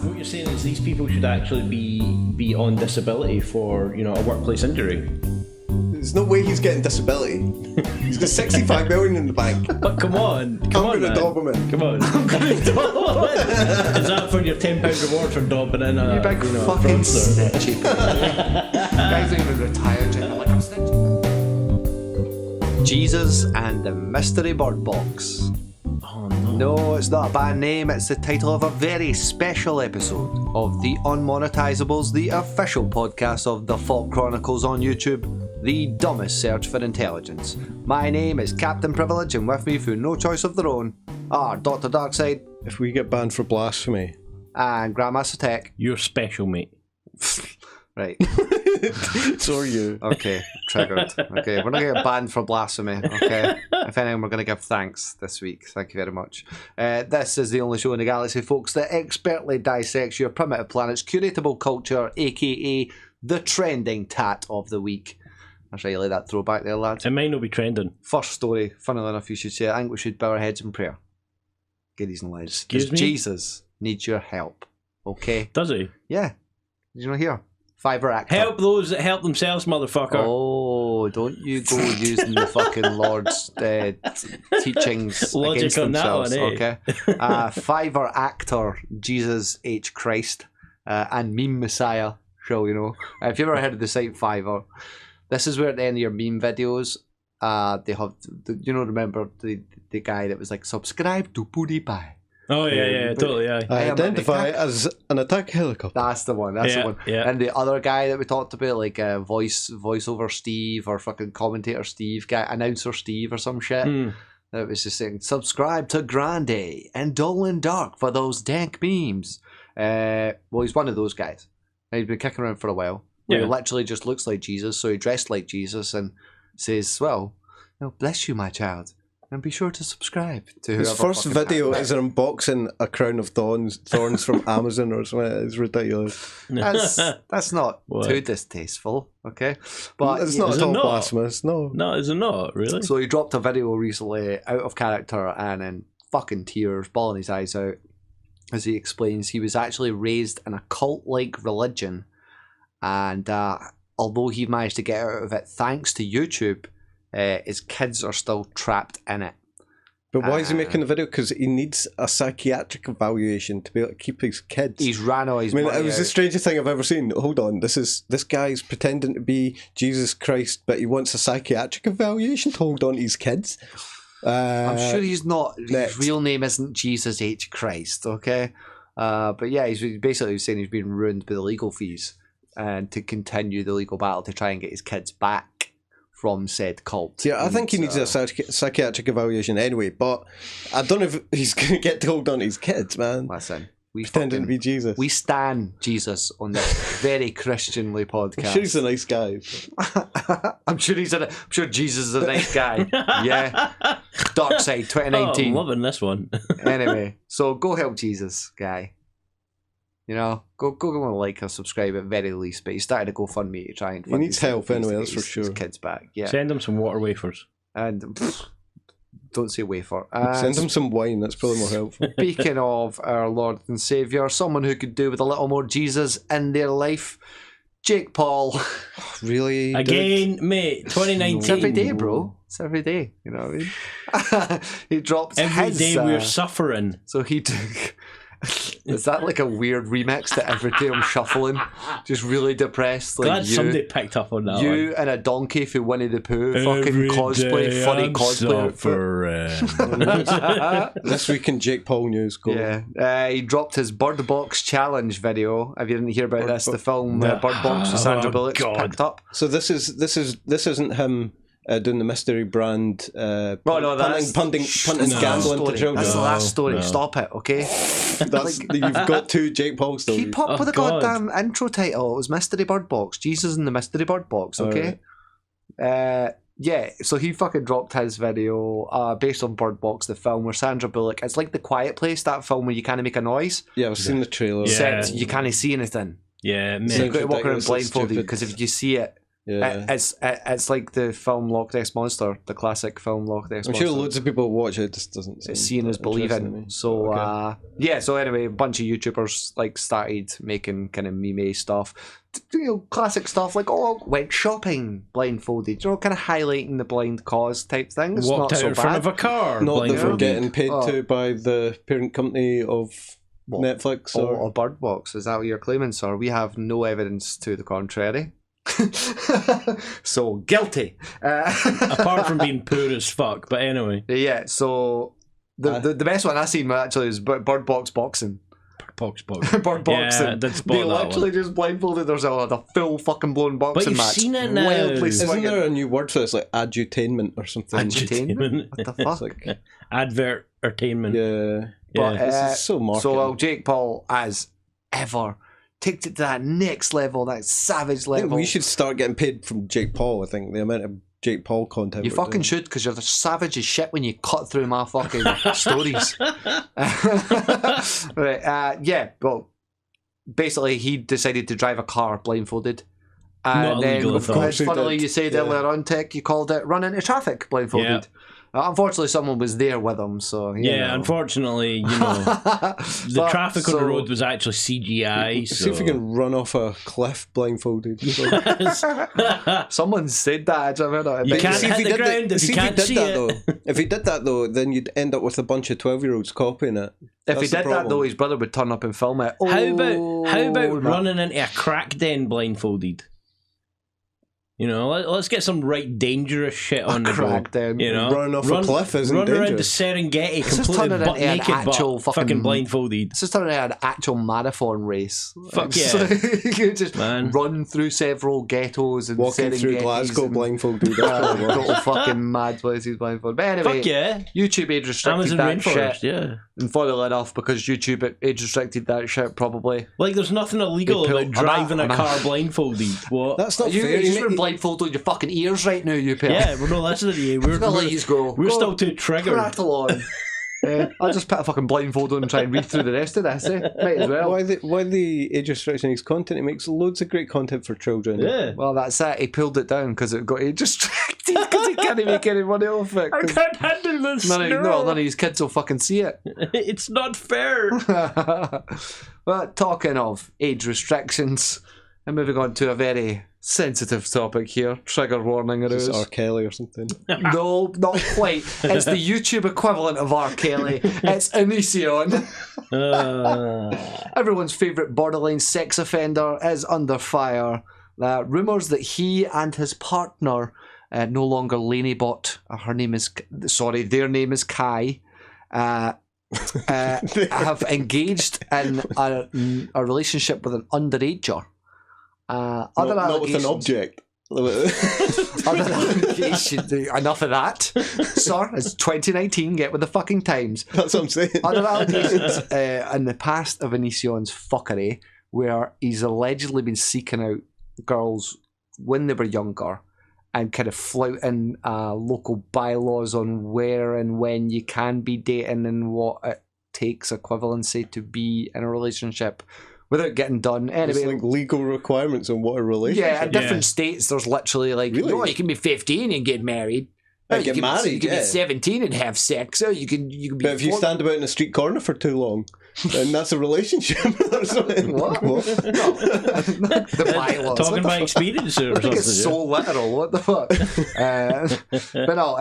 What you're saying is these people should actually be on disability for, a workplace injury. There's no way he's getting disability. He's got 65 million in the bank. But come on, I'm going to dob him in. Come on. I'm going to dob him in. Is that for your £10 reward for dobbing in a... You big fucking snitchy. Guys don't even retire yet. I'm like, I'm snitching. Jesus and the Mystery Birdbox. Oh no. No, it's not a bad name, it's the title of a very special episode of the Unmonetisables, the official podcast of the FAWK Chronicles on YouTube, the dumbest search for intelligence. My name is Cpt Privilege, and with me, through no choice of their own, are Dr. Darkside. If we get banned for blasphemy. And Grandmaster Tech. You're special, mate. Right. So are you. Okay, triggered. Okay, we're not going to get banned for blasphemy, okay? If anything, we're going to give thanks this week. Thank you very much. This is the only show in the galaxy, folks, that expertly dissects your primitive planet's curatable culture, aka the trending tat of the week. I should let that throwback there, lads. It might not be trending. First story, funnily enough, you should say, I think we should bow our heads in prayer. Giddies and lads. Excuse me? Jesus needs your help, okay? Does he? Yeah. Did you not hear? Fiverr actor. Help those that help themselves, motherfucker. Oh, don't you go using the fucking Lord's teachings Logic against on that themselves, one, eh? okay? Fiverr actor Jesus H. Christ and meme messiah, show, if you've ever heard of the site Fiverr, this is where at the end of your meme videos, they have, remember the guy that was like, subscribe to PewDiePie. Oh, yeah, totally, yeah. I identify as an attack helicopter. That's the one, that's the one. Yeah. And the other guy that we talked about, like voiceover Steve or fucking commentator Steve, announcer Steve or some shit, that was just saying, subscribe to Grande and Dull and Dark for those dank memes. Well, he's one of those guys. And he's been kicking around for a while. He literally just looks like Jesus, so he dressed like Jesus and says, well, bless you, my child. And be sure to subscribe to His first video is an unboxing a crown of thorns from Amazon or something. It's ridiculous. That's not too distasteful, okay? But it's not at all blasphemous, no. No, is it not, really? So he dropped a video recently out of character and in fucking tears, bawling his eyes out, as he explains he was actually raised in a cult-like religion, and although he managed to get out of it thanks to YouTube, his kids are still trapped in it. But why is he making the video? Because he needs a psychiatric evaluation to be able to keep his kids. He's ran all his money money it was out. the strangest thing I've ever seen. Hold on, this guy's pretending to be Jesus Christ, but he wants a psychiatric evaluation to hold on to his kids. I'm sure he's not. Next. His real name isn't Jesus H. Christ, okay? But yeah, he's basically saying he's been ruined by the legal fees and to continue the legal battle to try and get his kids back from said cult. Yeah, I think he needs a psychiatric evaluation anyway, but I don't know if he's going to get to hold on to his kids, man. Listen, we pretending to be Jesus. We stan Jesus on this very Christianly podcast. I'm sure he's a nice guy. I'm sure Jesus is a nice guy. Yeah. Darkside 2019. Oh, I'm loving this one. Anyway, so go help Jesus, guy. Go and like or subscribe at very least. But he started a GoFundMe to try and. He needs help anyway, that's for sure. His kids back, yeah. Send him some water wafers. And don't say wafer. Send him some wine. That's probably more helpful. Speaking of our Lord and Saviour, someone who could do with a little more Jesus in their life, Jake Paul. Really? Again, mate. 2019. It's every day, bro. It's every day. You know what I mean? He dropped Every his, day we're suffering. So he took. Is that like a weird remix to Every Day I'm Shuffling? Just really depressed. Like Glad somebody picked up on that you one. And a donkey for Winnie the Pooh. Fucking cosplay, funny cosplay outfit. This week in Jake Paul news. Go. Yeah. He dropped his Birdbox challenge video. If you didn't hear about this, the film Birdbox with Sandra Bullock picked up. So this isn't him doing the mystery brand punting gambling to children. That's the last story. Stop it, okay? You've got two Jake Paul stories. Keep up with the goddamn intro title. It was Mystery Birdbox. Jesus in the Mystery Birdbox, okay? Right. Yeah, so he fucking dropped his video based on Birdbox, the film where Sandra Bullock, it's like The Quiet Place, that film where you can't make a noise. Yeah, I've seen the trailer. Except you can't see anything. Yeah, man. So you've got to walk around blindfolded because if you see it, Yeah. It's like the film Loch Ness Monster, the classic film Loch Ness I'm Monster. sure loads of people watch it. It just doesn't. It's seem seen as interesting to believing. me. So Okay. yeah. So anyway, a bunch of YouTubers like started making kind of meme stuff, classic stuff like went shopping blindfolded. Kind of highlighting the blind cause type thing. It's Walked not out so in front bad. of a car. Not that they're blindfolded. getting paid Oh. to by the parent company of Netflix Or Birdbox. Is that what you're claiming, sir? We have no evidence to the contrary. So guilty. Apart from being poor as fuck, but anyway. Yeah. So the best one I seen actually is Birdbox boxing. Box. Bird Yeah, boxing. that's spot They that literally just blindfolded themselves at a full fucking blown boxing you've match. seen it now. Wildly Isn't Isn't swinging. there a new word for it? It's like adutainment or something. Adutainment? What the It's fuck? like, Advert entertainment. yeah. But, Yeah. This is so marketing. So Jake Paul, as ever, takes it to that next level, that savage I think level. we should start getting paid from Jake Paul. I think the amount of Jake Paul content. You we're fucking doing. should, because you're the savage as shit when you cut through my fucking stories. Right, yeah, well, basically he decided to drive a car blindfolded. Not And then, illegal, of of course course, he funnily did. you said Yeah. earlier on, Tech, you called it run into traffic blindfolded. Unfortunately, someone was there with him, so you Yeah, know. unfortunately, the But, traffic on so- the road was actually CGI. See if we can run off a cliff blindfolded. Someone said that. I've heard it. You But can't See hit he the did ground if see you can't did see that, it. Though. If he did that though, then you'd end up with a bunch of 12-year-olds copying it. If he That's the did that problem. though, his brother would turn up and film it. How about Oh, running into a crack den blindfolded? You know, let's get some right dangerous shit on the crack go. den. You know, Running off a cliff isn't run around the dangerous. Serengeti This is completely turning butt into an naked, actual but fucking- blindfolded. This is turning into an actual marathon race. Fuck It's yeah. like, you just Man. run through several ghettos and Walking through Serengetis Glasgow and, blindfolded. That's what it was. total fucking mad places blindfolded. But anyway, Fuck yeah, YouTube age restricted Amazon that rainforest. shit. Yeah, And funnily enough, because YouTube age restricted that shit, probably. like there's nothing illegal They about pull- driving a I'm a- car blindfolded. What? That's not You fair. just You been blindfolded your fucking ears right now, you pair. Yeah, we're not listening to you. I'm gonna let you go. We're Go. still too triggered. Rattle on. I'll just put a fucking blindfold on and try and read through the rest of this. Might as well. Why the age restriction? His content. He makes loads of great content for children. Yeah. Well, that's it. He pulled it down because it got age restricted because he can't make any money off it. 'cause can't handle this. none of his kids will fucking see it. It's not fair. But talking of age restrictions, and moving on to a very sensitive topic here. Trigger warning it It's is. R. Kelly or something. No, not quite. It's the YouTube equivalent of R. Kelly. It's Onision. Everyone's favourite borderline sex offender is under fire. Rumours that he and his partner, no longer Lanybot, their name is Kai, have engaged in a relationship with an underager. Other Not with an allegations- object. Other allegations. Enough of that, sir. It's 2019. Get with the fucking times. That's what I'm saying. Other allegations in the past of Onision's fuckery, where he's allegedly been seeking out girls when they were younger and kind of flouting local bylaws on where and when you can be dating and what it takes equivalency to be in a relationship without getting done. It's Anyway, like legal requirements on what a relationship. yeah, in different states, there's literally like, Really? oh, you can be 15 and get married. Oh, Get you can, married, you can yeah. be 17 and have sex. Oh, you can be. But if you 40. stand about in a street corner for too long, then that's a relationship. Or something. What? What? The bylaws. Talking What the by fuck? experience or I think it's something. so literal. What the fuck? But no,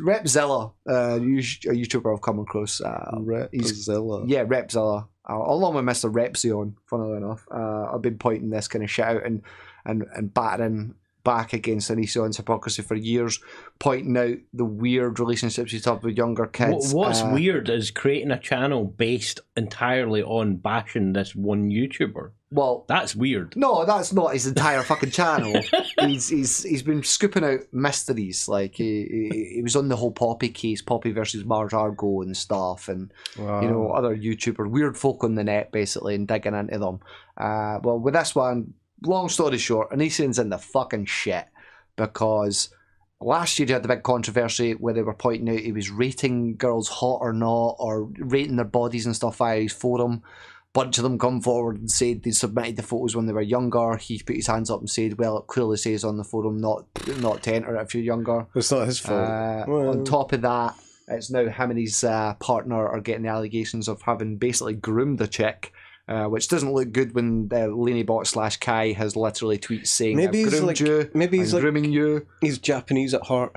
Repzilla, a YouTuber I've come across. Repzilla. Yeah, Repzilla. Along with Mr. Repzion, funnily enough. I've been pointing this kind of shit out and battering back against Onision's hypocrisy for years, pointing out the weird relationships he's had with younger kids. What's weird is creating a channel based entirely on bashing this one YouTuber. Well, That's weird. no, that's not his entire fucking channel. He's been scooping out mysteries. Like he was on the whole Poppy case, Poppy versus Marge Argo and stuff, and you know other YouTubers, weird folk on the net, basically, and digging into them. Well, with this one, long story short, Onision's in the fucking shit because last year he had the big controversy where they were pointing out he was rating girls hot or not, or rating their bodies and stuff via his forum. bunch of them come forward and said they submitted the photos when they were younger. He put his hands up and said, well, it clearly says on the forum not to enter it if you're younger. It's not his fault. On top of that, it's now him and his partner are getting the allegations of having basically groomed the chick, which doesn't look good when Lanybot/Kai has literally tweets saying, maybe I've groomed you, maybe he's grooming you. He's Japanese at heart.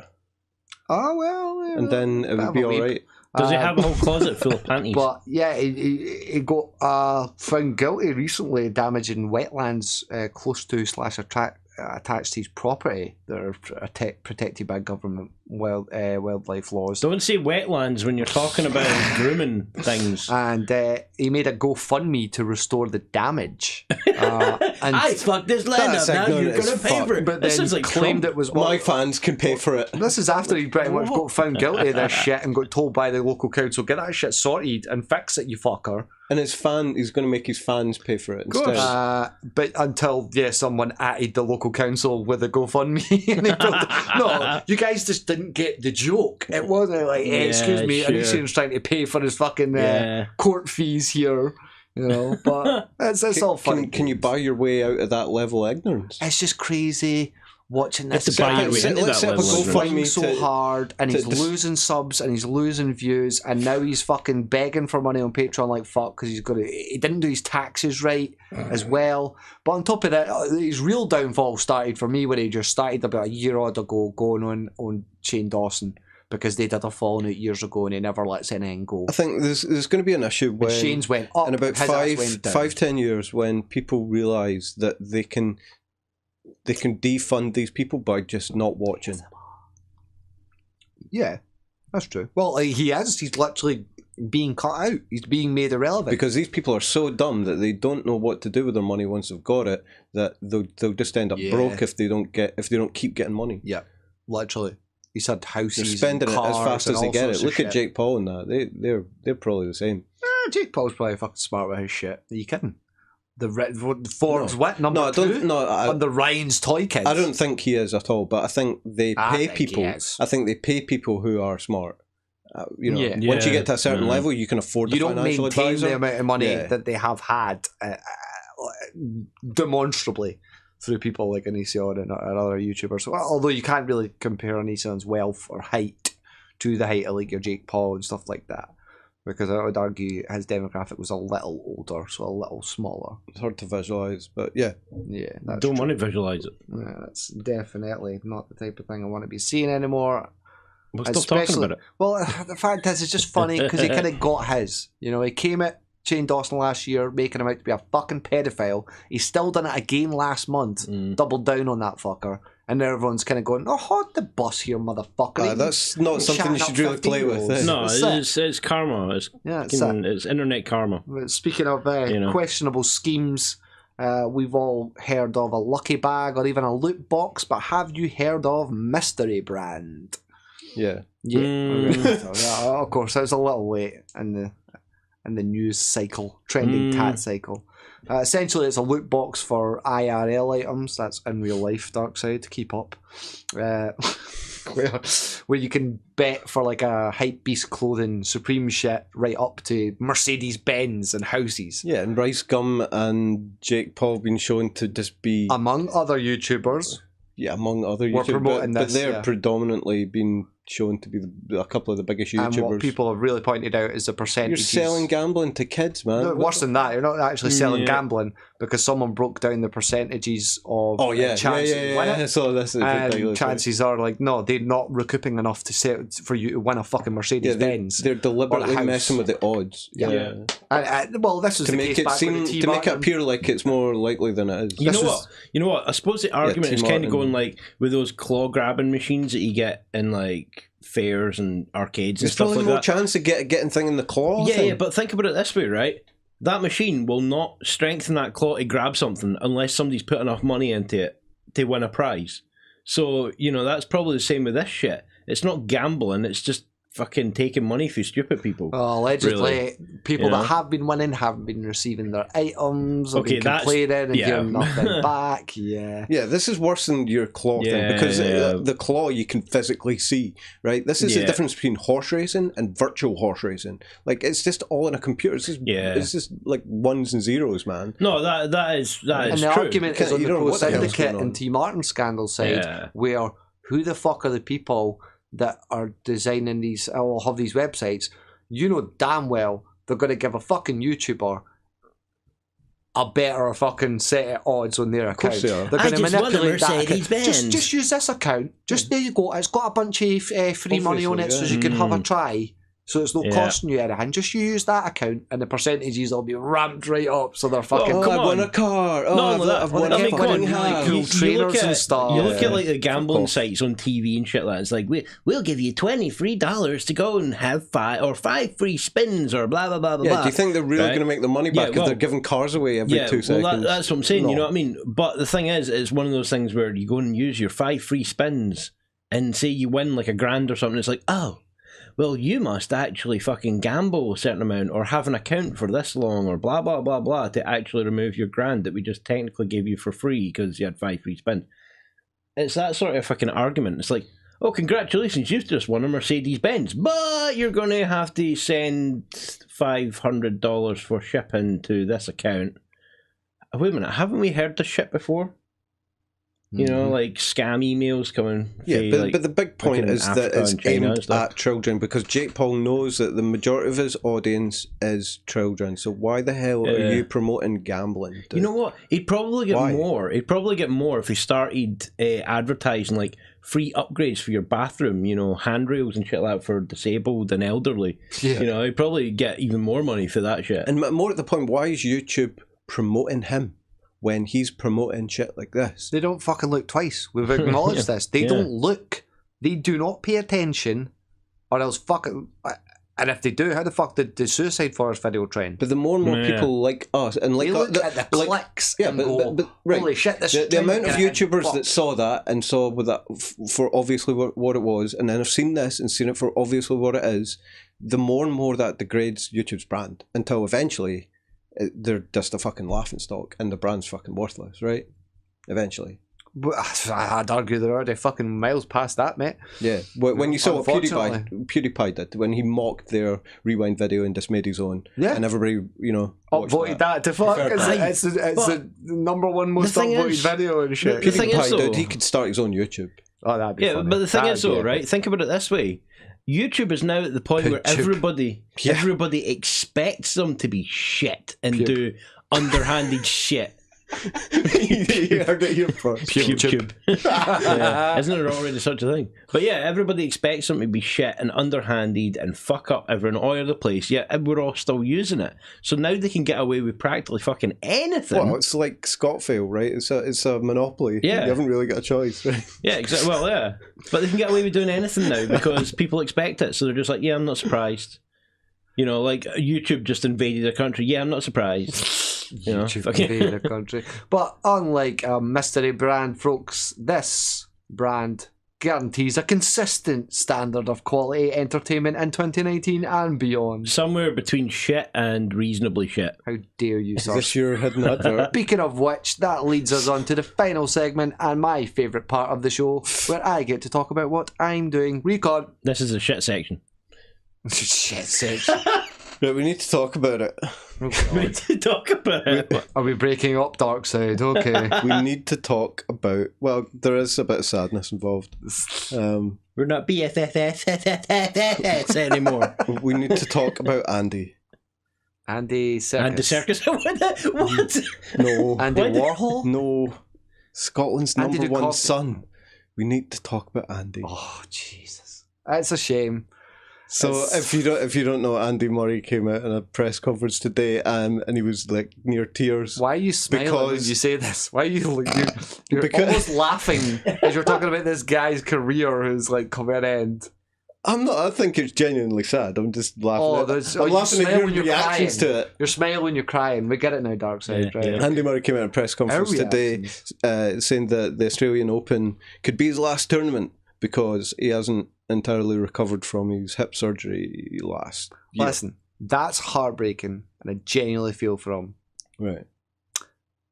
Oh, well. Yeah, and then it would be alright. Does he have a whole closet full of panties? But yeah, he got found guilty recently of damaging wetlands close to / attached to his property that are protected by government wildlife laws. Don't say wetlands when you're talking about grooming things. And he made a GoFundMe to restore the damage. And I fucked this land up, now you're going to pay for it. But this then is like claimed Trump. it was... My fans can pay for it. This is after he pretty much got found guilty of this shit and got told by the local council, get that shit sorted and fix it, you fucker. And he's going to make his fans pay for it instead. But until, someone added the local council with a GoFundMe. And they told them, no, you guys just didn't get the joke. It wasn't like, hey, excuse me, sure. Onision's trying to pay for his fucking court fees here. You know, but it's all funny. Can you buy your way out of that level of ignorance? It's just crazy watching this It's to buy your way into that level. He's trying so hard, and he's losing subs, and he's losing views, and now he's fucking begging for money on Patreon like fuck because he didn't do his taxes right as well. But on top of that, his real downfall started for me when he just started about a year odd ago going on Shane Dawson. Because they did a falling out years ago and he never lets anything go. I think there's going to be an issue when Shane's went up in about 5-10 years when people realise that they can defund these people by just not watching. Yeah, that's true. Well, he is. He's literally being cut out. He's being made irrelevant. Because these people are so dumb that they don't know what to do with their money once they've got it, that they'll just end up broke if they don't keep getting money. Yeah, literally. He's had houses. They're spending it as fast as they get it. Look at Jake Paul and that. They're probably the same. Jake Paul's probably fucking smart with his shit. Are you kidding? Forbes number 2 on the Ryan's Toy Kids. I don't think he is at all. But I think they pay people. I think they pay people who are smart. Once you get to a certain level, you can afford a financial advisor. You don't maintain the amount of money that they have had demonstrably through people like Onision and other YouTubers. So, although you can't really compare Onision's wealth or height to the height of like your Jake Paul and stuff like that, because I would argue his demographic was a little older, so a little smaller. It's hard to visualise, but yeah. Don't want to visualise it. Yeah, that's definitely not the type of thing I want to be seeing anymore. We're still talking about it. Well, the fact is, it's just funny because he kind of got his. You know, he came at Shane Dawson last year, making him out to be a fucking pedophile. He's still done it again last month, doubled down on that fucker. And now everyone's kind of going, hold the bus here, motherfucker. That's not something you should really play with. No, it's karma. It's internet karma. Speaking of questionable schemes, we've all heard of a lucky bag or even a loot box, but have you heard of Mystery Brand? Yeah. Of course, that was a little late in the news cycle, trending tat cycle. Essentially, it's a loot box for IRL items. That's in real life, Darkside, to keep up. Where you can bet for like a Hypebeast clothing, Supreme shit, right up to Mercedes-Benz and houses. Yeah, and Rice Gum and Jake Paul have been shown to just be... Among other YouTubers. Yeah, among other YouTubers. But they're predominantly been shown to be a couple of the biggest YouTubers. And what people have really pointed out is the percentages. You're selling gambling to kids, man. No, worse than that. You're not actually selling gambling because someone broke down the percentages of chances. Yeah. So this is and chances are like, no, they're not recouping enough to sell for you to win a fucking Mercedes-Benz. They're deliberately messing with the odds. Yeah. Well, this was to make it seem to make it appear like it's more likely than it is. You know what? I suppose the argument is kind of going like with those claw grabbing machines that you get in like fairs and arcades and stuff like that. There's probably more chance of getting thing in the claw. Yeah, but think about it this way, right? That machine will not strengthen that claw to grab something unless somebody's put enough money into it to win a prize. So, that's probably the same with this shit. It's not gambling, it's just fucking taking money from stupid people. Well, allegedly, people that have been winning haven't been receiving their items, or been complaining and getting nothing back. Yeah, this is worse than your claw thing, because the claw you can physically see, right? This is the difference between horse racing and virtual horse racing. Like, it's just all in a computer. It's just like ones and zeros, man. No, that is and the true. argument is on the Pro Syndicate and T. Martin scandal side, where who the fuck are the people that are designing these, or have these websites? You know damn well they're going to give a fucking YouTuber a better fucking set of odds on their account. They're going to manipulate that account. Just use this account. Just there you go. It's got a bunch of free money on it, so you can have a try. So it's not costing you anything. Just use that account, and the percentages will be ramped right up. So they're fucking. I've won a car. I've won a fucking cool trainers and stuff. You look at like the gambling sites on TV and shit like that. It's like we'll give you $20 free to go and have 5 free spins or blah blah blah blah. Yeah, do you think they're really going to make the money back if they're giving cars away every 2 seconds? Well, that's what I'm saying. No. You know what I mean? But the thing is, it's one of those things where you go and use your 5 free spins, and say you win like $1,000 or something. It's like, oh, well, you must actually fucking gamble a certain amount or have an account for this long or blah, blah, blah, blah to actually remove your grand that we just technically gave you for free because you had 5 free spins. It's that sort of fucking argument. It's like, oh, congratulations, you've just won a Mercedes-Benz, but you're going to have to send $500 for shipping to this account. Wait a minute, haven't we heard this shit before? You know, like scam emails coming. Yeah, but the big point is that it's aimed at children, because Jake Paul knows that the majority of his audience is children. So why the hell are you promoting gambling? You know what? He'd probably get more. He'd probably get more if he started advertising like free upgrades for your bathroom. You know, handrails and shit like that for disabled and elderly. Yeah. You know, he'd probably get even more money for that shit. And more at the point, why is YouTube promoting him when he's promoting shit like this? They don't fucking look twice. We've acknowledged this. They don't look. They do not pay attention, or else fucking. And if they do, how the fuck did the Suicide Forest video trend? But the more and more people like us and like they look at the clicks and go, holy shit, this the amount of YouTubers that saw that and saw with that for obviously what it was, and then have seen this and seen it for obviously what it is, the more and more that degrades YouTube's brand until eventually they're just a fucking laughingstock and the brand's fucking worthless, right? Eventually. But I'd argue they're already fucking miles past that, mate. Yeah. When you saw what PewDiePie did, when he mocked their Rewind video and just made his own, and everybody, you know, upvoted that to fuck. It's the number one most upvoted video and shit. He could start his own YouTube. Oh, that'd be funny. But the thing is though, right? Think about it this way. YouTube is now at the point where everybody expects them to be shit and do underhanded shit. You heard it here first. PewDiePie. Isn't there already such a thing? But yeah, everybody expects them to be shit and underhanded and fuck up everyone all over the place, yet we're all still using it. So now they can get away with practically fucking anything. Well, it's like Scotfail, right? It's a monopoly. Yeah. You haven't really got a choice, right? Yeah, exactly. Well, yeah. But they can get away with doing anything now because people expect it, so they're just like, yeah, I'm not surprised. You know, like YouTube just invaded a country. Yeah, I'm not surprised. You know, invaded a country. But unlike a mystery brand, folks, this brand guarantees a consistent standard of quality entertainment in 2019 and beyond. Somewhere between shit and reasonably shit. How dare you, sir? Is this your hidden advert? Speaking of which, that leads us on to the final segment and my favourite part of the show, where I get to talk about what I'm doing. Recon. This is the shit section. Shit section. Right, we need to talk about it. We need to talk about it. Are we breaking up, Darkside? Okay. We need to talk about... Well, there is a bit of sadness involved. We're not BFFs anymore. We need to talk about Andy. Andy Serkis. Andy Serkis? What? No. Andy Warhol? No. Scotland's number one son. We need to talk about Andy. Oh, Jesus. It's a shame. So if you don't know, Andy Murray came out in a press conference today, and he was like near tears. Why are you smiling when you say this? Why are you're almost laughing as you're talking about this guy's career who's like come at an end? I'm not. I think it's genuinely sad. I'm just laughing. I'm laughing at your reactions to it. You're smiling when you're crying. We get it now, Darkside. Right? Yeah. Andy Murray came out in a press conference today, saying that the Australian Open could be his last tournament, because he hasn't entirely recovered from his hip surgery last year. Listen, that's heartbreaking, and I genuinely feel for him. Right.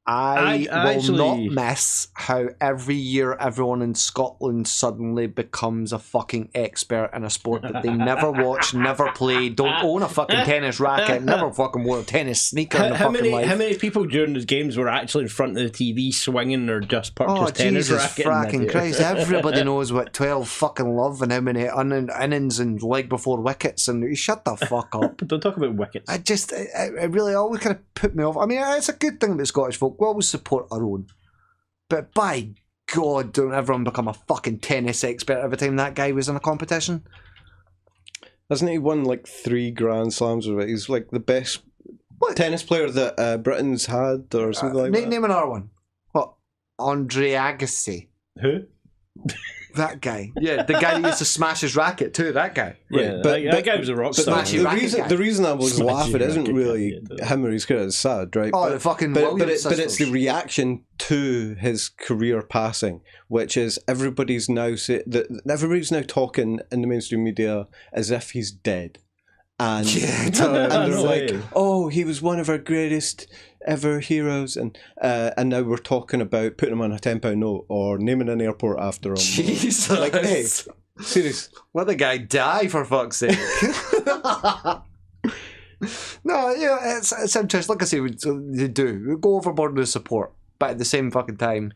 I will actually- not miss how every year everyone in Scotland suddenly becomes a fucking expert in a sport that they never watched, never played, don't own a fucking tennis racket, never fucking wore a tennis sneaker in the How fucking life. many people during those games were actually in front of the TV swinging their just purchased tennis Jesus racket? fracking Christ, everybody knows what 12 fucking love and how many innings and leg before wickets, and you shut the fuck up. Don't talk about wickets. It really always kind of put me off. I mean, it's a good thing that Scottish folk, we always support our own. But by God, don't everyone become a fucking tennis expert every time that guy was in a competition? Hasn't he won like 3 Grand Slams of it? He's like the best tennis player that Britain's had or something like that. Name another one. What? Andre Agassi. Who? That guy. Yeah, the guy that used to smash his racket too, that guy. Yeah, that guy was a rock star. The reason I was Smashy laughing isn't racket really guy, him or his career. It's sad, right? Oh, the fucking but Williams it's the reaction to his career passing, which is everybody's now talking in the mainstream media as if he's dead. And, and they're like, oh, he was one of our greatest ever heroes, and now we're talking about putting him on a £10 note or naming an airport after him. Jesus. Like, hey, serious. Let the guy die, for fuck's sake. No, yeah, it's interesting. Like I say, they do. We go overboard with support, but at the same fucking time,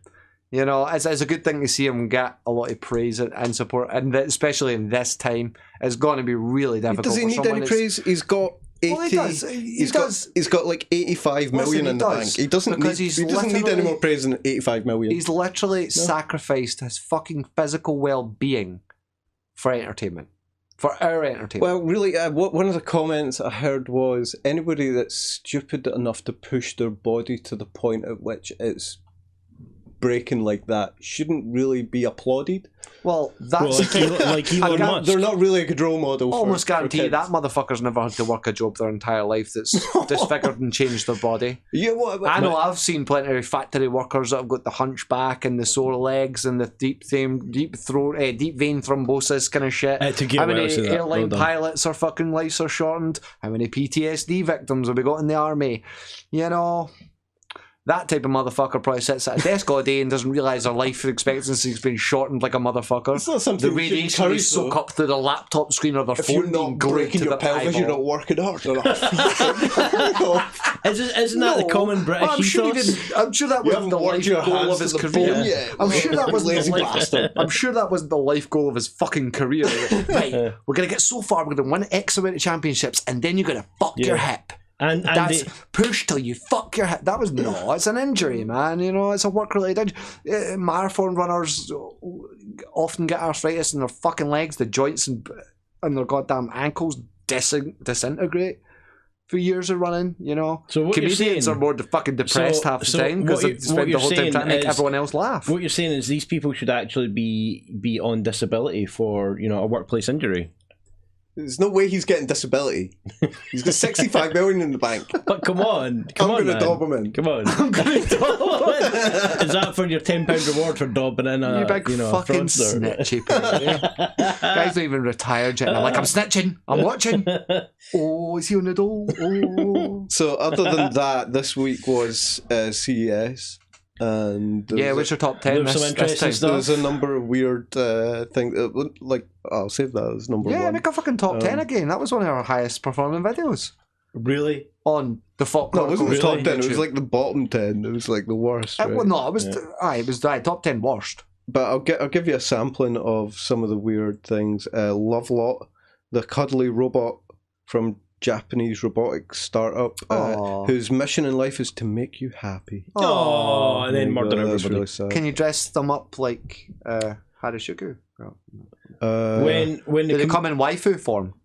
you know, it's a good thing to see him get a lot of praise and support, and especially in this time, it's going to be really difficult. Does he need any praise? He's got 80. Well, he does. He's got like 85 million in the bank. He doesn't need any more praise than 85 million. He's literally sacrificed his fucking physical well-being for entertainment. For our entertainment. Well, really, one of the comments I heard was anybody that's stupid enough to push their body to the point at which it's breaking like that shouldn't really be applauded. Well, that's like Elon Musk. They're not really a good role model. Almost guarantee you that motherfucker's never had to work a job their entire life that's disfigured and changed their body. Yeah, I know I've seen plenty of factory workers that have got the hunchback and the sore legs and the deep vein thrombosis kind of shit. How many airline pilots are fucking lives are shortened? How many PTSD victims have we got in the army? You know, that type of motherfucker probably sits at a desk all day and doesn't realise their life expectancy's been shortened like a motherfucker. It's not something the radiation they soak up through the laptop screen or their if phone. You're not breaking your pelvis, you're not working hard enough. Isn't that the common British ethos? I'm sure that wasn't the life goal of his career. I'm sure that wasn't the life. I'm sure that wasn't the life goal of his fucking career. Right, we're gonna get so far, we're gonna win X amount of championships, and then you're gonna fuck your hip. And that's push till you fuck your hip. That was it's an injury, man. You know, it's a work-related injury. Marathon runners often get arthritis in their fucking legs, the joints and their goddamn ankles disintegrate for years of running. You know, so comedians are more fucking depressed half the time because they spend the whole time trying to make everyone else laugh. What you're saying is these people should actually be on disability for, you know, a workplace injury. There's no way he's getting disability. He's got 65 million in the bank. But come on, I'm going to dob him in. Come on, I'm going to dob him in. Is that for your £10 reward for dobbing in a, you big fucking snitchy guy's not even retired yet. And I'm like, I'm snitching. I'm watching. Oh, is he on the door? Oh. So other than that, this week was CES. And what's your top 10? Some interesting stuff. There's a number of weird things. Like, I'll save that as number one. Yeah, make a fucking top 10 again. That was one of our highest performing videos. Really? On the FAWK Chronicles. No, it wasn't the top 10. It was like the bottom 10. It was like the worst. Right? Well, no, it was. It was top 10 worst. But I'll give you a sampling of some of the weird things. Lovelot, the cuddly robot from Japanese robotics startup whose mission in life is to make you happy. Oh, and then murder everybody. Really sad. Can you dress them up like Harashuku? When do they come in waifu form?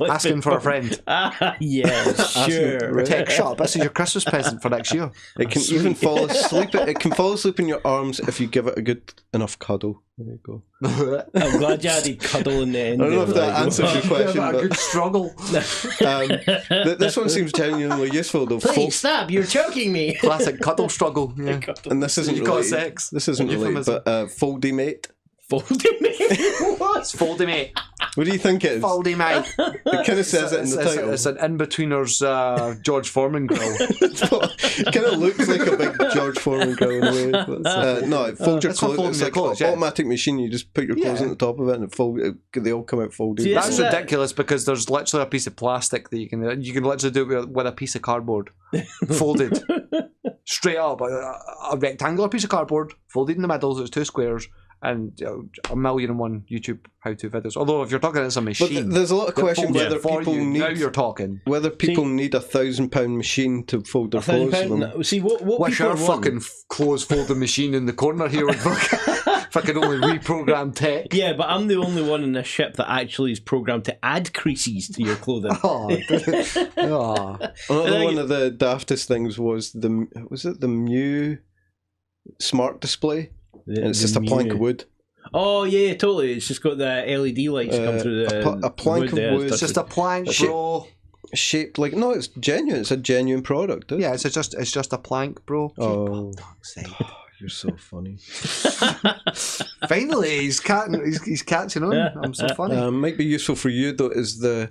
Asking for a friend. Yeah, sure. Tech shop. This is your Christmas present for next year. It can even fall asleep. It can fall asleep in your arms if you give it a good enough cuddle. There you go. I'm glad you added cuddle in the end. I don't know if that answers your question. A good struggle. This one seems genuinely useful though. Please stop! You're choking me. Classic cuddle struggle. Yeah. And this isn't You've related. got sex. This isn't related, but Foldy Mate. Foldy mate. It's Foldy Mate. What do you think it is? Foldy Mate. It kind of says it in the title. It's an in-betweener's George Foreman grill. It kind of looks like a big George Foreman grill in a way. But, no, it folds your That's for clothes. It's folding your like clothes, an yeah. automatic machine. You just put your clothes on the top of it, and they all come out folded. See, That's Isn't that- ridiculous because there's literally a piece of plastic that you can literally do it with a piece of cardboard folded straight up, a rectangular piece of cardboard folded in the middle, so it's 2 squares, and 1,000,001 YouTube how-to videos. Although if you're talking it's a But machine, there's a lot of question whether for people you. Now need you're talking. whether people need £1,000 machine to fold their clothes. for them. No, see what What's people your are wanting- fucking clothes folding machine in the corner here with fucking only reprogrammed tech? Yeah, but I'm the only one in this ship that actually is programmed to add creases to your clothing. Oh, Another one of the daftest things was the Mew smart display. And it's just a plank of wood. Oh yeah, totally. It's just got the LED lights come through the a plank of wood. it's just a plank, bro. Shaped like it's genuine. It's a genuine product. Yeah, it's just a plank, bro. Oh, Sake. you're so funny. Finally, he's catching on. I'm so funny. Might be useful for you though. Is the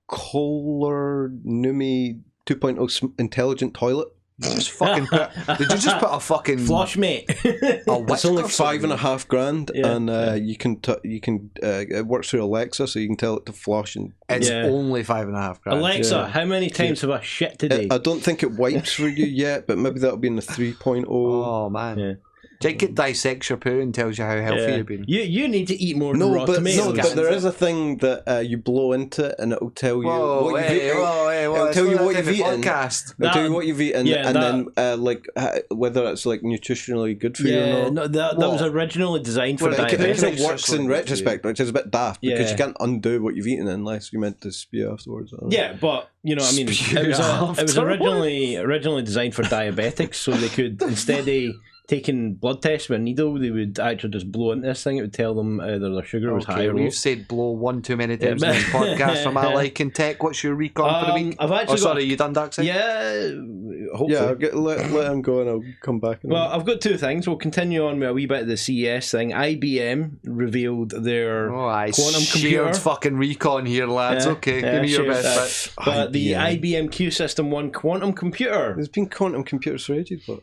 Kohler Numi 2.0 intelligent toilet? Just fucking put. Did you just put a fucking flush, mate. It's only $5,500, Yeah. and you can it works through Alexa, so you can tell it to flush. And It's Yeah. only $5,500. Alexa, Yeah. how many times have I shit today? I don't think it wipes for you yet, but maybe that'll be in the 3.0. Oh man. Yeah. Jake, it dissects your poo and tells you how healthy you've been. You need to eat more No, raw but tomatoes. there is a thing that you blow into it, and it'll tell you Whoa, what you've hey, eaten. whoa, hey, It'll tell you what you've eaten. Podcast. It'll tell you what you've eaten, Yeah, and then whether it's like nutritionally good for you Yeah, or not. no, that was originally designed for Well, it diabetics. kind of works in retrospect, which is a bit daft because Yeah. you can't undo what you've eaten unless you meant to spew afterwards. I don't know. Yeah, but you know what I mean. Spew It was afterwards. originally designed for diabetics, so they could instead of taking blood tests with a needle, they would actually just blow into this thing. It would tell them either their sugar was high or low. We've said blow one too many times Yeah, in this podcast for my liking tech. What's your recon for the week? I've actually got- you done Darkside? Yeah, hopefully. Yeah, let him go and I'll come back. Well, I've got 2 things. We'll continue on with a wee bit of the CES thing. IBM revealed their Oh, I quantum shared computer. fucking recon here, lads. Yeah, okay, yeah, give me your shared best that. bit. But the IBM Q System 1 quantum computer. There's been quantum computers for ages, but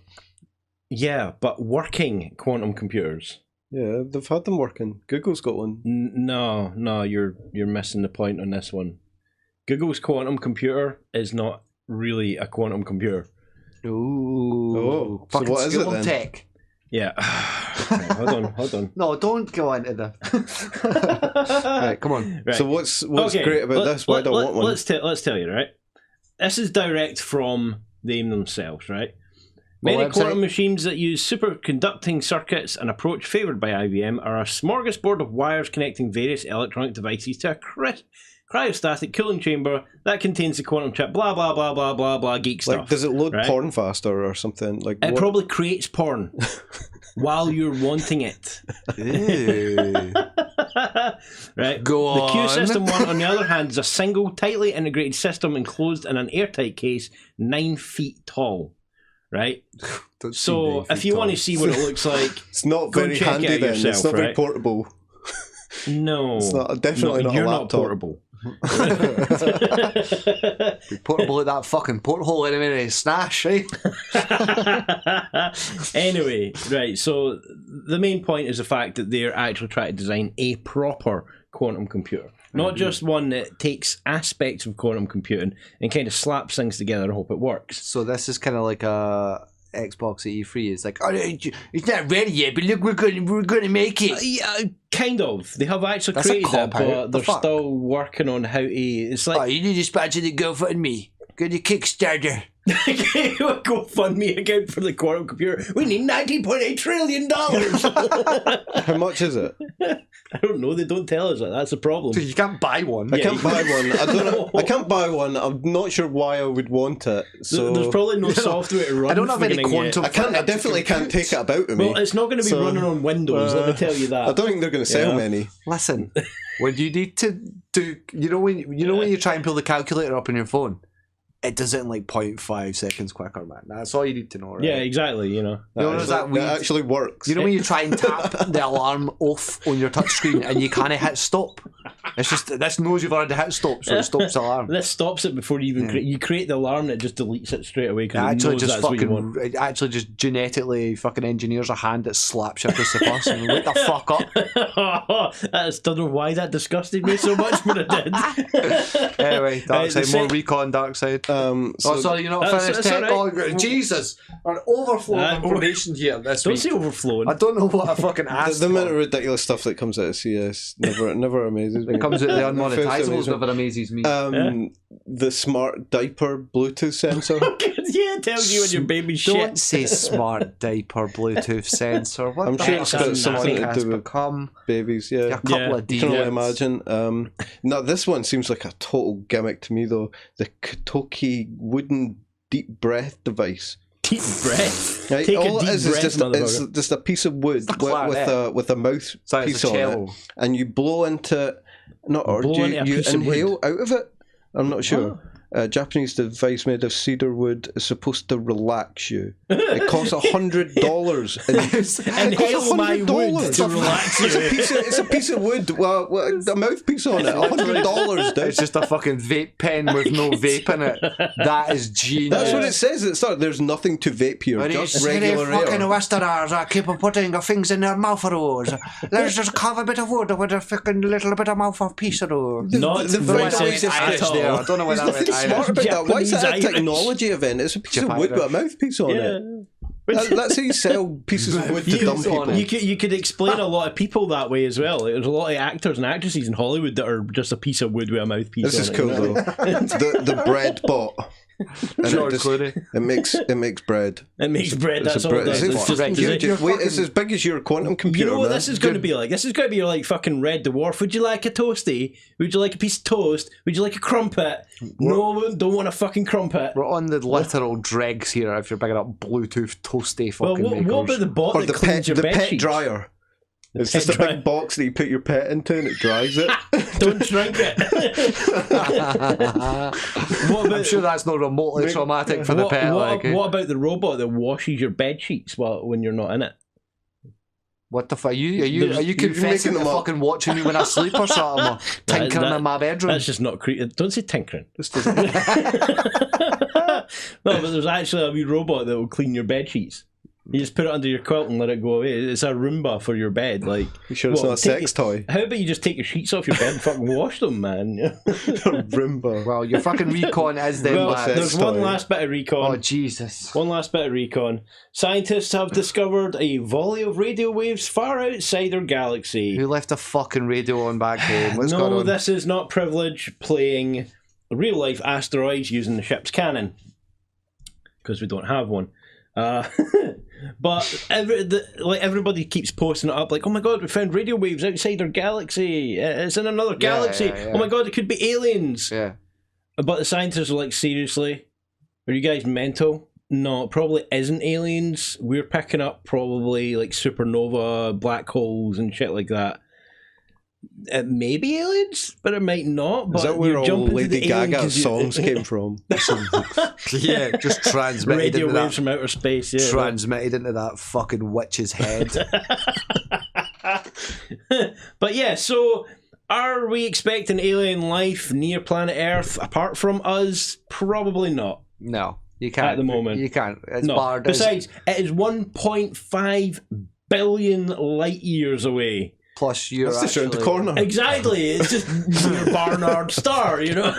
Yeah, but working quantum computers. yeah, they've had them working. Google's got one. No, you're missing the point on this one. Google's quantum computer is not really a quantum computer. Ooh. Oh, so Fucking what is school it of then? tech. Yeah. Hold on. No, don't go into the. Right, come on. Right. So what's Okay, great about this? Why do I want one? Let's tell you, right? This is direct from them themselves, right? Many website? quantum machines that use superconducting circuits, an approach favoured by IBM, are a smorgasbord of wires connecting various electronic devices to a cryostatic cooling chamber that contains the quantum chip, blah, blah, blah, blah, blah, blah, geek stuff. Like, does it load right? porn faster or something? Like, It what? probably creates porn while you're wanting it. Ew. Right. Go The Q on. System 1, on the other hand, is a single, tightly integrated system enclosed in an airtight case 9 feet tall. Right? Don't So, see if you want to see what it looks like, It's not Go and very check it handy out then. It's yourself, not very right? portable. no. It's not definitely not a You're not laptop. portable. Be portable at that fucking porthole in a minute, snash, eh? Anyway, right, so the main point is the fact that they're actually trying to design a proper quantum computer. Not just one that takes aspects of quantum computing and kind of slaps things together and hope it works. So this is kind of like a Xbox at E3. It's like, oh, it's not ready yet, but look, we're going to make it. Yeah, kind of. They have actually That's a created it, cop-out. but The they're fuck? still working on how to... It's like... Oh, you need to dispatch the girlfriend and me. Go to Kickstarter. Go fund me account for the quantum computer. We need $19.8 trillion. How much is it? I don't know. They don't tell us that. That's a problem. So you can't buy one. I can't buy one. I don't know. I can't buy one. I'm not sure why I would want it. So There's probably no software to run. I don't have any quantum. I definitely can't take it about with me. Well, it's not going to be running on Windows. Let me tell you that. I don't think they're going to sell many. Listen, when you need to do, when you try and pull the calculator up on your phone, it does it in like 0.5 seconds quicker, man. That's all you need to know, right? Yeah, exactly. That actually works. You know when you try and tap the alarm off on your touchscreen and you can't hit stop? It's just, this knows you've already hit stop, so it stops the alarm. This stops it before you even you create the alarm and it just deletes it straight away because it knows that's what you want. It actually just genetically fucking engineers a hand that slaps you across the face and wake the fuck up. I don't know why that disgusted me so much, but it did. Anyway, Darkside, more recon Darkside. Sorry, you're not finished. Right. Oh, Jesus, an overflow of information here this week. Don't say overflowing. I don't know what I fucking asked. The amount of ridiculous stuff that comes out of CS never amazes me. It comes out of the Unmonetisables, never amazes me. The smart diaper Bluetooth sensor. Yeah, it tells you when your baby's shit. Don't say smart diaper Bluetooth sensor. What I'm sure it's got something to do with become babies. a Yeah, couple of you can only idiots. imagine. Now this one seems like a total gimmick to me though. The Kotoki wooden deep breath device. Deep breath. Right? Take All a it deep is breath, it's just a piece of wood with a mouthpiece on it, and you blow into it. You inhale out of it. I'm not sure. A Japanese device made of cedar wood is supposed to relax you. It costs $100. Inhale my wood to relax you. It's a piece of wood with a mouthpiece on it. $100, dude. It's just a fucking vape pen with no vape in it. That is genius. That's what it says at the start. There's nothing to vape here, just regular air. fucking Westerners keep putting things in their mouth rows. Let's just carve a bit of wood with a fucking little bit of mouthpiece row. Not the British Irish at all. I don't know where that There's nothing smart about that. Why is that a Japanese technology event? It's a piece of wood with a mouthpiece on it. That's how you sell pieces of wood to dumb people. You could explain a lot of people that way as well. There's a lot of actors and actresses in Hollywood that are just a piece of wood with a mouthpiece This on is cool though. The bread bot. George Clooney. It makes bread. It makes bread. That's all it does. It's as big as your quantum computer. You know what man. this is going to be like? This is going to be like fucking Red Dwarf. Would you like a toasty? Would you like a piece of toast? Would you like a crumpet? No, don't want a fucking crumpet. We're on the literal dregs here if you're picking up Bluetooth toasty fucking makers. What about the bot Or that cleans your bed pet sheets? dryer. It's just a big box that you put your pet into and it dries it. Don't drink it. I'm sure that's not remotely traumatic for the pet. What about the robot that washes your bed sheets when you're not in it? What the fuck? Are you confessing to fucking watching me when I sleep or something? Or tinkering in my bedroom? That's just not creepy. Don't say tinkering. No, but there's actually a wee robot that will clean your bed sheets. You just put it under your quilt and let it go away. It's a Roomba for your bed. Like, you sure it's not a sex toy? How about you just take your sheets off your bed and fucking wash them, man? Roomba. Well, your fucking recon is them. Well, there's one last bit of recon. Oh, Jesus. One last bit of recon. Scientists have discovered a volley of radio waves far outside our galaxy. Who left a fucking radio on back home? What's going on? No, this is not Privilege playing real-life asteroids using the ship's cannon. Because we don't have one. But everybody keeps posting it up like, oh my god, we found radio waves outside our galaxy. It's in another galaxy. Yeah. Oh my god, it could be aliens. Yeah. But the scientists are like, seriously? Are you guys mental? No, it probably isn't aliens. We're picking up probably like supernova, black holes and shit like that. It may be aliens, but it might not. But is that where all Lady Gaga's songs came from? Yeah, just transmitted radio into waves from outer space. Yeah, transmitted into that fucking witch's head. But yeah, so are we expecting alien life near planet Earth apart from us? Probably not. No, you can't. At the moment. You can't. It's no. barred. Besides, it is 1.5 billion light years away. Plus, you're just around the corner. Exactly. It's just near Barnard Star, you know?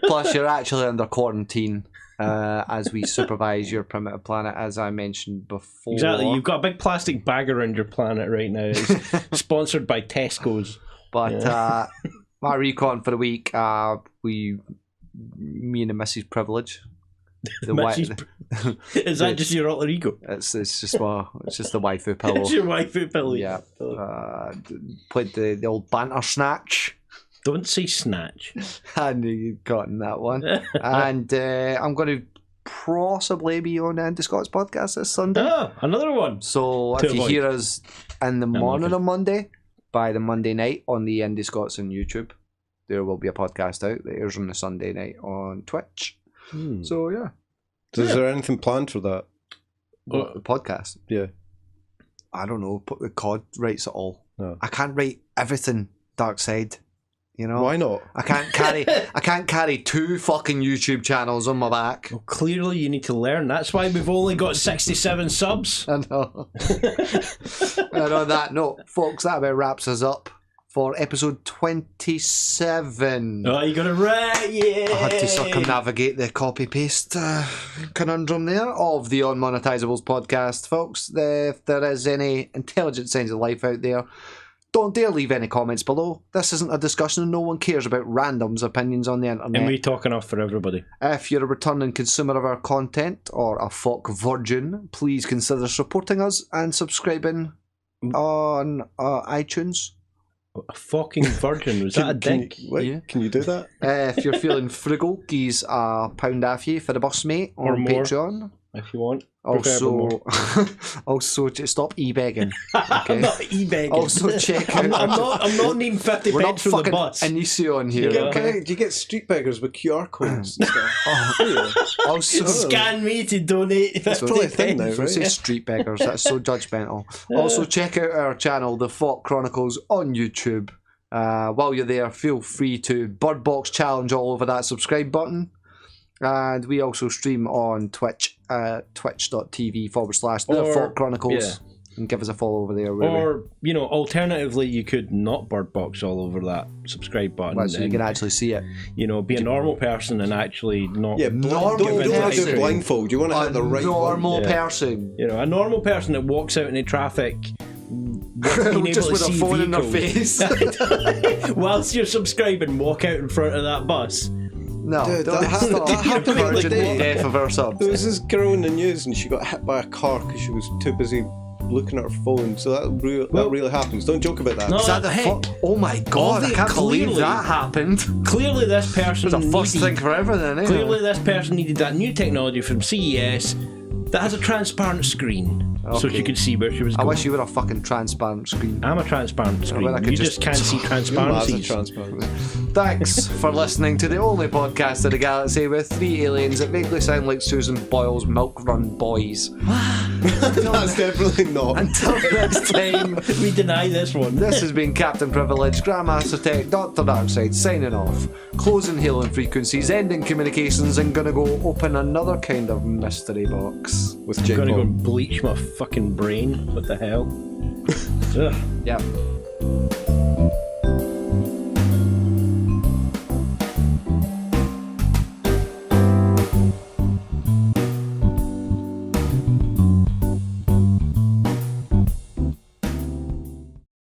Plus, you're actually under quarantine as we supervise your primitive planet, as I mentioned before. Exactly. You've got a big plastic bag around your planet right now. It's sponsored by Tesco's. But my recon for the week, me and the Mrs. Privilege The Mitch's is that just your alter ego? It's just the waifu pillow. It's your waifu pillow. Yeah. Played the old banter snatch. Don't say snatch. I knew you'd gotten that one. And I'm going to possibly be on the Indi Scots podcast this Sunday. Oh, another one. So if you hear us in the morning on Monday, by the Monday night on the Indi Scots on YouTube, there will be a podcast out that airs on the Sunday night on Twitch. So yeah. Is there anything planned for that? What, the podcast? Yeah. I don't know. The COD writes it all. No. I can't write everything Darkside. You know? Why not? I can't carry 2 fucking YouTube channels on my back. Well, clearly you need to learn. That's why we've only got 67 subs. I know. And on that note, folks, that about wraps us up for episode 27. Oh, you got it right, yeah. I had to circumnavigate the copy-paste conundrum there of the Unmonetisables podcast, folks. If there is any intelligent signs of life out there, don't dare leave any comments below. This isn't a discussion and no one cares about randoms' opinions on the internet. And we talk enough for everybody. If you're a returning consumer of our content or a FAWK virgin, please consider supporting us and subscribing on iTunes. A fucking virgin, was that a dick? Can you do that? If you're feeling frugal, geez a £1 off you for the bus mate on Or more. Patreon. If you want. Also, stop e-begging. Okay? I'm not e-begging. Also, check out. I'm not needing 50 We're not pence from the fucking bus. Onision here. Do you get street beggars with QR codes and stuff? Also, Scan me to donate 50 probably a thing pence. now, right? Say street beggars. That's so judgmental. Also, check out our channel, the FAWK Chronicles, on YouTube. While you're there, feel free to Birdbox challenge all over that subscribe button. And we also stream on Twitch, twitch.tv/the FAWK Chronicles. Yeah. And give us a follow over there. Or, alternatively, you could not Birdbox all over that subscribe button. Right, so you can actually see it. Be a normal person and actually not... Yeah, Normal don't want to do person. blindfold. You want to hit the right normal one. person. a normal person that walks out into traffic... Just with a phone in their face. Whilst you're subscribing, walk out in front of that bus. No, Dude, that happened the other day. Death of our subs. There was this girl in the news and she got hit by a car because she was too busy looking at her phone. So that really happens. Don't joke about that. No, Is that the Oh my god, I can't believe that happened. Clearly this person There's a first thing for everything, eh? Clearly this person needed that new technology from CES that has a transparent screen. So she could see where she was going. I wish you were a fucking transparent screen. I'm a transparent screen. I could You just can't see transparency. Thanks for listening to the only podcast in the galaxy with 3 aliens that vaguely sound like Susan Boyle's Milk Run Boys. That's definitely not. Until next time, We deny this one. this has been Captain Privilege, Grandmaster Tech, Dr. Darkside signing off. Closing hailing frequencies, ending communications, and gonna go open another kind of mystery box. With I'm Jake gonna go Paul. and bleach my fucking brain. What the hell? Ugh. Yep.